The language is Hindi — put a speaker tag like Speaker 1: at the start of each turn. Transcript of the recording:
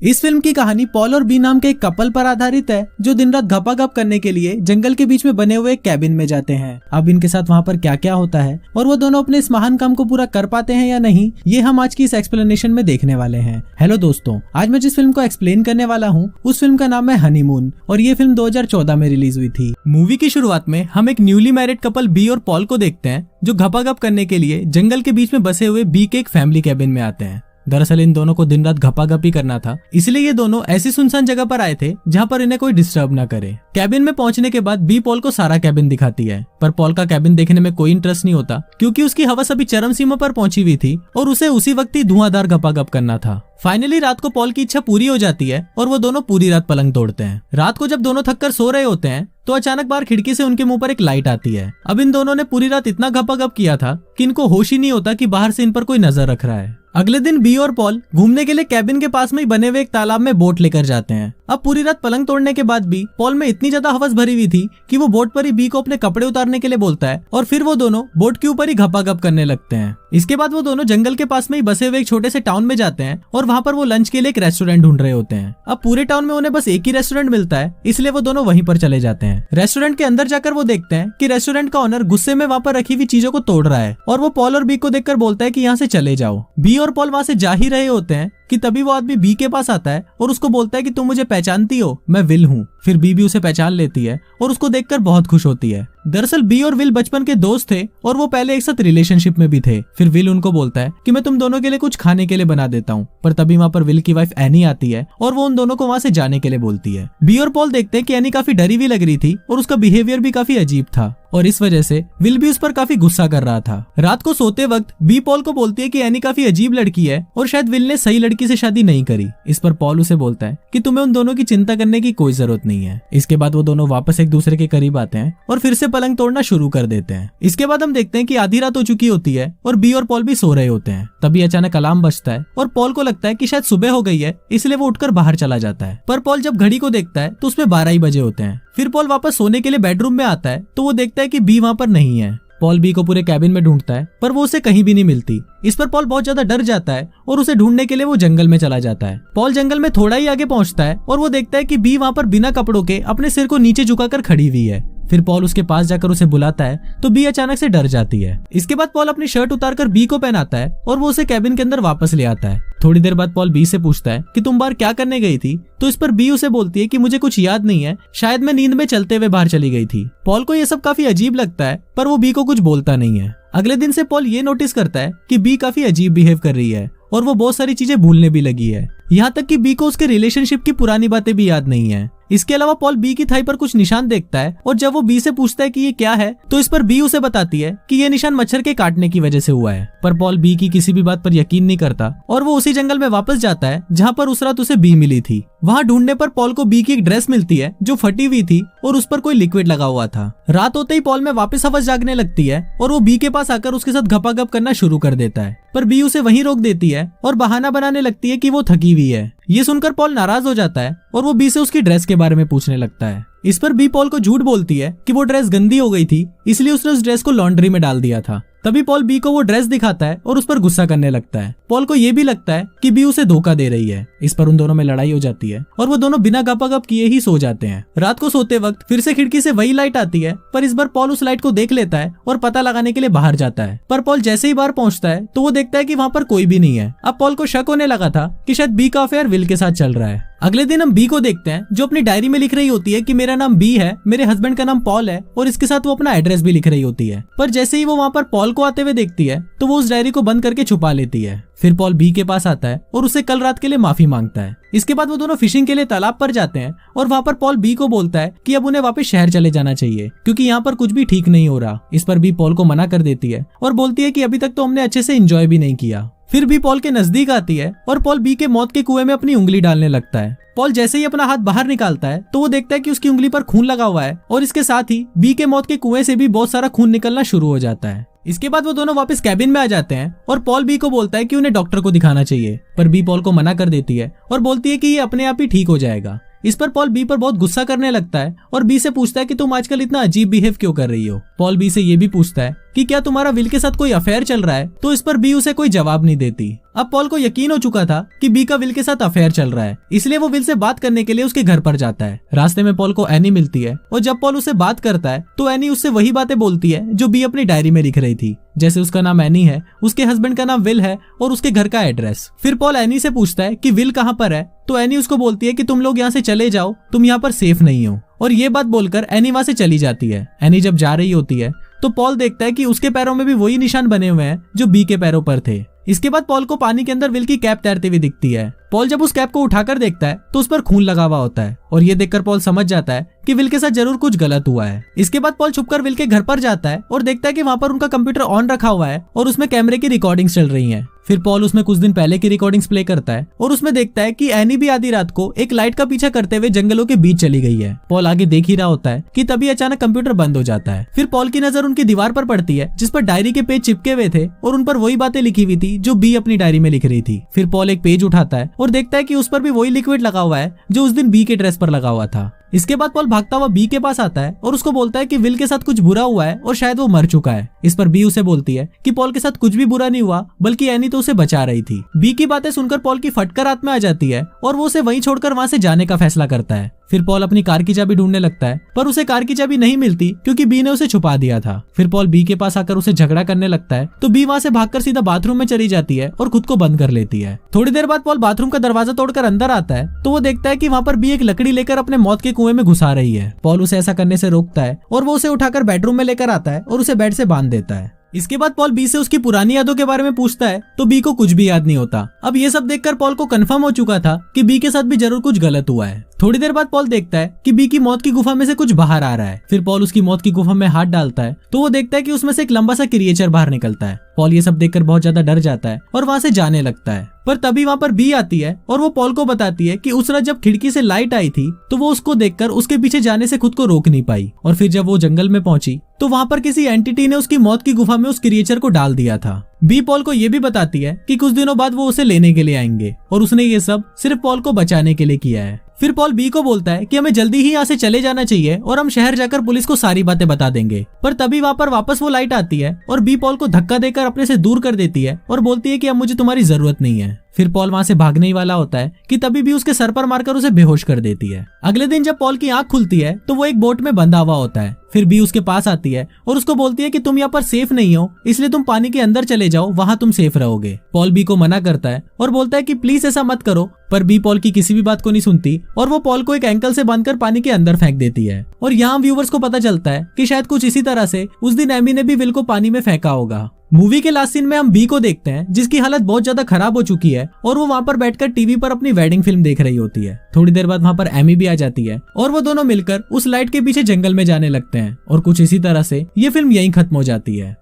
Speaker 1: इस फिल्म की कहानी पॉल और बी नाम के एक कपल पर आधारित है जो दिन रात घपाघप करने के लिए जंगल के बीच में बने हुए एक कैबिन में जाते हैं। अब इनके साथ वहाँ पर क्या क्या होता है और वो दोनों अपने इस महान काम को पूरा कर पाते हैं या नहीं, ये हम आज की इस एक्सप्लेनेशन में देखने वाले हैं। हेलो दोस्तों, आज मैं जिस फिल्म को एक्सप्लेन करने वाला हूँ उस फिल्म का नाम है हनीमून और ये फिल्म 2014 में रिलीज हुई थी। मूवी की शुरुआत में हम एक न्यूली मैरिड कपल बी और पॉल को देखते हैं जो घपाघप करने के लिए जंगल के बीच में बसे हुए बी के एक फैमिली कैबिन में आते हैं। दरअसल इन दोनों को दिन रात घपाघप ही करना था, इसलिए ये दोनों ऐसी सुनसान जगह पर आए थे जहाँ पर इन्हें कोई डिस्टर्ब ना करे। कैबिन में पहुंचने के बाद बी पॉल को सारा कैबिन दिखाती है, पर पॉल का कैबिन देखने में कोई इंटरेस्ट नहीं होता क्योंकि उसकी हवस अभी चरम सीमा पर पहुंची हुई थी और उसे उसी वक्त ही धुआंधार घपाघप करना था। फाइनली रात को पॉल की इच्छा पूरी हो जाती है और वो दोनों पूरी रात पलंग तोड़ते हैं। रात को जब दोनों थककर सो रहे होते हैं तो अचानक बाहर खिड़की से उनके मुंह पर एक लाइट आती है। अब इन दोनों ने पूरी रात इतना घपाघप किया था कि इनको होश ही नहीं होता कि बाहर से इन पर कोई नजर रख रहा है। अगले दिन बी और पॉल घूमने के लिए कैबिन के पास में ही बने हुए एक तालाब में बोट लेकर जाते हैं। अब पूरी रात पलंग तोड़ने के बाद भी पॉल में इतनी ज्यादा हवस भरी हुई थी कि वो बोट पर ही बी को अपने कपड़े उतारने के लिए बोलता है और फिर वो दोनों बोट के ऊपर ही घपाघप करने लगते हैं। इसके बाद वो दोनों जंगल के पास में ही बसे हुए एक छोटे से टाउन में जाते हैं और वहाँ पर वो लंच के लिए एक रेस्टोरेंट ढूंढ रहे होते हैं। अब पूरे टाउन में उन्हें बस एक ही रेस्टोरेंट मिलता है, इसलिए वो दोनों वहीं पर चले जाते हैं। रेस्टोरेंट के अंदर जाकर वो देखते हैं कि रेस्टोरेंट का ओनर गुस्से में वहाँ पर रखी हुई चीजों को तोड़ रहा है और वो पॉल और बी को देखकर बोलता है कि यहाँ से चले जाओ। बी और पॉल वहाँ से जा ही रहे होते हैं कि तभी वो आदमी बी के पास आता है और उसको बोलता है कि तुम मुझे पहचानती हो, मैं विल हूँ। फिर बी भी उसे पहचान लेती है और उसको देखकर बहुत खुश होती है। दरअसल बी और विल बचपन के दोस्त थे और वो पहले एक साथ रिलेशनशिप में भी थे। फिर विल उनको बोलता है कि मैं तुम दोनों के लिए कुछ खाने के लिए बना देता हूँ, पर तभी वहाँ पर विल की वाइफ एनी आती है और वो उन दोनों को वहाँ से जाने के लिए बोलती है। बी और पॉल देखते हैं कि एनी काफी डरी हुई लग रही थी और उसका बिहेवियर भी काफी अजीब था और इस वजह से विल भी उस पर काफी गुस्सा कर रहा था। रात को सोते वक्त बी पॉल को बोलती है कि एनी काफी अजीब लड़की है और शायद विल ने सही लड़की से शादी नहीं करी। इस पर पॉल उसे बोलता है कि तुम्हें उन दोनों की चिंता करने की कोई जरूरत नहीं है। इसके बाद वो दोनों वापस एक दूसरे के करीब आते हैं और फिर से पलंग तोड़ना शुरू कर देते हैं। इसके बाद हम देखते हैं कि आधी रात हो चुकी होती है और बी और पॉल भी सो रहे होते हैं। तभी अचानक अलार्म बजता है और पॉल को लगता है कि शायद सुबह हो गई है, इसलिए वो उठकर बाहर चला जाता है। पर पॉल जब घड़ी को देखता है तो उसमें 12 ही बजे होते हैं। फिर पॉल वापस सोने के लिए बेडरूम में आता है तो वो देखता है कि बी वहाँ पर नहीं है। पॉल बी को पूरे कैबिन में ढूंढता है पर वो उसे कहीं भी नहीं मिलती। इस पर पॉल बहुत ज्यादा डर जाता है और उसे ढूंढने के लिए वो जंगल में चला जाता है। पॉल जंगल में थोड़ा ही आगे पहुंचता है और वो देखता है कि बी वहाँ पर बिना कपड़ों के अपने सिर को नीचे झुकाकर खड़ी हुई है। फिर पॉल उसके पास जाकर उसे बुलाता है तो बी अचानक से डर जाती है। इसके बाद पॉल अपनी शर्ट उतारकर बी को पहनाता है और वो उसे कैबिन के अंदर वापस ले आता है। थोड़ी देर बाद पॉल बी से पूछता है कि तुम बाहर क्या करने गई थी, तो इस पर बी उसे बोलती है कि मुझे कुछ याद नहीं है, शायद मैं नींद में चलते हुए बाहर चली गई थी। पॉल को ये सब काफी अजीब लगता है पर वो बी को कुछ बोलता नहीं है। अगले दिन से पॉल ये नोटिस करता है कि बी काफी अजीब बिहेव कर रही है और वो बहुत सारी चीजें भूलने भी लगी है। यहाँ तक कि बी को उसके रिलेशनशिप की पुरानी बातें भी याद नहीं है। इसके अलावा पॉल बी की थाई पर कुछ निशान देखता है और जब वो बी से पूछता है कि ये क्या है तो इस पर बी उसे बताती है कि ये निशान मच्छर के काटने की वजह से हुआ है। पर पॉल बी की किसी भी बात पर यकीन नहीं करता और वो उसी जंगल में वापस जाता है जहाँ पर उस रात उसे बी मिली थी। वहाँ ढूंढने पर पॉल को बी की एक ड्रेस मिलती है जो फटी हुई थी और उस पर कोई लिक्विड लगा हुआ था। रात होते ही पॉल में वापस हवस जागने लगती है और वो बी के पास आकर उसके साथ घपाघप करना शुरू कर देता है, पर बी उसे वहीं रोक देती है और बहाना बनाने लगती है कि वो थकी हुई है। ये सुनकर पॉल नाराज हो जाता है और वो बी से उसकी ड्रेस के बारे में पूछने लगता है। इस पर बी पॉल को झूठ बोलती है कि वो ड्रेस गंदी हो गई थी, इसलिए उसने उस ड्रेस को लॉन्ड्री में डाल दिया था। तभी पॉल बी को वो ड्रेस दिखाता है और उस पर गुस्सा करने लगता है। पॉल को ये भी लगता है कि बी उसे धोखा दे रही है। इस पर उन दोनों में लड़ाई हो जाती है और वो दोनों बिना घपाघप किए ही सो जाते हैं। रात को सोते वक्त फिर से खिड़की से वही लाइट आती है, पर इस बार पॉल उस लाइट को देख लेता है और पता लगाने के लिए बाहर जाता है। पर पॉल जैसे ही बाहर पहुंचता है तो वो देखता है कि वहाँ पर कोई भी नहीं है। अब पॉल को शक होने लगा था कि शायद बी का अफेयर विल के साथ चल रहा है। अगले दिन हम बी को देखते हैं जो अपनी डायरी में लिख रही होती है कि मेरा नाम बी है, मेरे हस्बैंड का नाम पॉल है और इसके साथ वो अपना एड्रेस भी लिख रही होती है। पर जैसे ही वो वहाँ पर पॉल को आते हुए देखती है तो वो उस डायरी को बंद करके छुपा लेती है। फिर पॉल बी के पास आता है और उसे कल रात के लिए माफी मांगता है। इसके बाद वो दोनों फिशिंग के लिए तालाब पर जाते हैं और वहाँ पर पॉल बी को बोलता है कि अब उन्हें वापस शहर चले जाना चाहिए क्योंकि यहाँ पर कुछ भी ठीक नहीं हो रहा। इस पर बी पॉल को मना कर देती है और बोलती है कि अभी तक तो हमने अच्छे से एंजॉय भी नहीं किया। फिर बी पॉल के नजदीक आती है और पॉल बी के मौत के कुएं में अपनी उंगली डालने लगता है। पॉल जैसे ही अपना हाथ बाहर निकालता है तो वो देखता है कि उसकी उंगली पर खून लगा हुआ है और इसके साथ ही बी के मौत के कुएं से भी बहुत सारा खून निकलना शुरू हो जाता है। इसके बाद वो दोनों वापस कैबिन में आ जाते हैं और पॉल बी को बोलता है कि उन्हें डॉक्टर को दिखाना चाहिए, पर बी पॉल को मना कर देती है और बोलती है कि ये अपने आप ही ठीक हो जाएगा। इस पर पॉल बी पर बहुत गुस्सा करने लगता है और बी से पूछता है कि तुम आजकल इतना अजीब बिहेव क्यों कर रही हो। पॉल बी से ये भी पूछता है कि क्या तुम्हारा विल के साथ कोई अफेयर चल रहा है, तो इस पर बी उसे कोई जवाब नहीं देती। अब पॉल को यकीन हो चुका था कि बी का विल के साथ अफेयर चल रहा है, इसलिए वो विल से बात करने के लिए उसके घर पर जाता है। रास्ते में पॉल को एनी मिलती है और जब पॉल उससे बात करता है तो एनी उससे वही बातें बोलती है जो बी अपनी डायरी में लिख रही थी, जैसे उसका नाम एनी है, उसके हस्बैंड का नाम विल है और उसके घर का एड्रेस। फिर पॉल एनी से पूछता है कि विल कहाँ पर है, तो एनी उसको बोलती है कि तुम लोग यहाँ से चले जाओ, तुम यहाँ पर सेफ नहीं हो। और ये बात बोलकर एनी वहां से चली जाती है। एनी जब जा रही होती है तो पॉल देखता है कि उसके पैरों में भी वही निशान बने हुए हैं जो बी के पैरों पर थे। इसके बाद पॉल को पानी के अंदर विल की कैप तैरती हुई दिखती है। पॉल जब उस कैप को उठाकर देखता है तो उस पर खून लगा हुआ होता है और ये देखकर पॉल समझ जाता है कि विल के साथ जरूर कुछ गलत हुआ है। इसके बाद पॉल छुपकर विल के घर पर जाता है और देखता है कि वहाँ पर उनका कंप्यूटर ऑन रखा हुआ है और उसमें कैमरे की रिकॉर्डिंग्स चल रही हैं। फिर पॉल उसमें कुछ दिन पहले की रिकॉर्डिंग्स प्ले करता है और उसमें देखता है कि एनी भी आधी रात को एक लाइट का पीछा करते हुए जंगलों के बीच चली गई है। पॉल आगे देख ही रहा होता है कि तभी अचानक कंप्यूटर बंद हो जाता है। फिर पॉल की नजर उनकी दीवार पर पड़ती है जिस पर डायरी के पेज चिपके हुए थे और उन पर वही बातें लिखी हुई थी जो बी अपनी डायरी में लिख रही थी। फिर पॉल एक पेज उठाता है और देखता है कि उस पर भी वही लिक्विड लगा हुआ है जो उस दिन बी के ड्रेस पर लगा हुआ था। इसके बाद पॉल भागता हुआ बी के पास आता है और उसको बोलता है कि विल के साथ कुछ बुरा हुआ है और शायद वो मर चुका है। इस पर बी उसे बोलती है कि पॉल के साथ कुछ भी बुरा नहीं हुआ, बल्कि एनी तो उसे बचा रही थी। बी की बातें सुनकर पॉल की फटकर रात में आ जाती है और वो उसे वहीं छोड़कर वहां से जाने का फैसला करता है। फिर पॉल अपनी कार की चाबी ढूंढने लगता है पर उसे कार की चाबी नहीं मिलती क्योंकि बी ने उसे छुपा दिया था। फिर पॉल बी के पास आकर उसे झगड़ा करने लगता है तो बी वहां से भागकर सीधा बाथरूम में चली जाती है और खुद को बंद कर लेती है। थोड़ी देर बाद पॉल बाथरूम का दरवाजा तोड़कर अंदर आता है तो वो देखता है कि वहाँ पर बी एक लकड़ी लेकर अपने मौत के कुएं में घुसा रही है। पॉल उसे ऐसा करने से रोकता है और वो उसे उठाकर बेडरूम में लेकर आता है और उसे बेड से बांध देता है। इसके बाद पॉल बी से उसकी पुरानी यादों के बारे में पूछता है तो बी को कुछ भी याद नहीं होता। अब ये सब देखकर पॉल को कंफर्म हो चुका था कि बी के साथ भी जरूर कुछ गलत हुआ है। थोड़ी देर बाद पॉल देखता है कि बी की मौत की गुफा में से कुछ बाहर आ रहा है। फिर पॉल उसकी मौत की गुफा में हाथ डालता है तो वो देखता है कि उसमें से एक लंबा सा क्रिएचर बाहर निकलता है। पॉल ये सब देखकर बहुत ज्यादा डर जाता है और वहां से जाने लगता है। पर तभी वहां पर बी आती है और वो पॉल को बताती है कि उस रात जब खिड़की से लाइट आई थी तो वो उसको देखकर उसके पीछे जाने से खुद को रोक नहीं पाई और फिर जब वो जंगल में पहुंची तो वहां पर किसी एंटिटी ने उसकी मौत की गुफा में उस क्रिएचर को डाल दिया था। बी पॉल को ये भी बताती है कि कुछ दिनों बाद वो उसे लेने के लिए आएंगे और उसने ये सब सिर्फ पॉल को बचाने के लिए किया है। फिर पॉल बी को बोलता है कि हमें जल्दी ही यहाँ से चले जाना चाहिए और हम शहर जाकर पुलिस को सारी बातें बता देंगे। पर तभी वहाँ पर वापस वो लाइट आती है और बी पॉल को धक्का देकर अपने से दूर कर देती है और बोलती है कि अब मुझे तुम्हारी जरूरत नहीं है। फिर पॉल वहां से भागने ही वाला होता है कि तभी भी उसके सर पर मारकर उसे बेहोश कर देती है। अगले दिन जब पॉल की आंख खुलती है तो वो एक बोट में बंधा हुआ होता है। फिर बी उसके पास आती है और उसको बोलती है कि तुम यहाँ पर सेफ नहीं हो, इसलिए तुम पानी के अंदर चले जाओ, वहां तुम सेफ रहोगे। पॉल बी को मना करता है और बोलता है कि प्लीज ऐसा मत करो, पर बी पॉल की किसी भी बात को नहीं सुनती और वो पॉल को एक एंकल से बांधकर पानी के अंदर फेंक देती है। और यहाँ व्यूवर्स को पता चलता है कि शायद कुछ इसी तरह से उस दिन एमी ने भी विल को पानी में फेंका होगा। मूवी के लास्ट सीन में हम बी को देखते हैं जिसकी हालत बहुत ज्यादा खराब हो चुकी है और वो वहाँ पर बैठकर टीवी पर अपनी वेडिंग फिल्म देख रही होती है। थोड़ी देर बाद वहाँ पर एमी भी आ जाती है और वो दोनों मिलकर उस लाइट के पीछे जंगल में जाने लगते हैं और कुछ इसी तरह से ये फिल्म यहीं खत्म हो जाती है।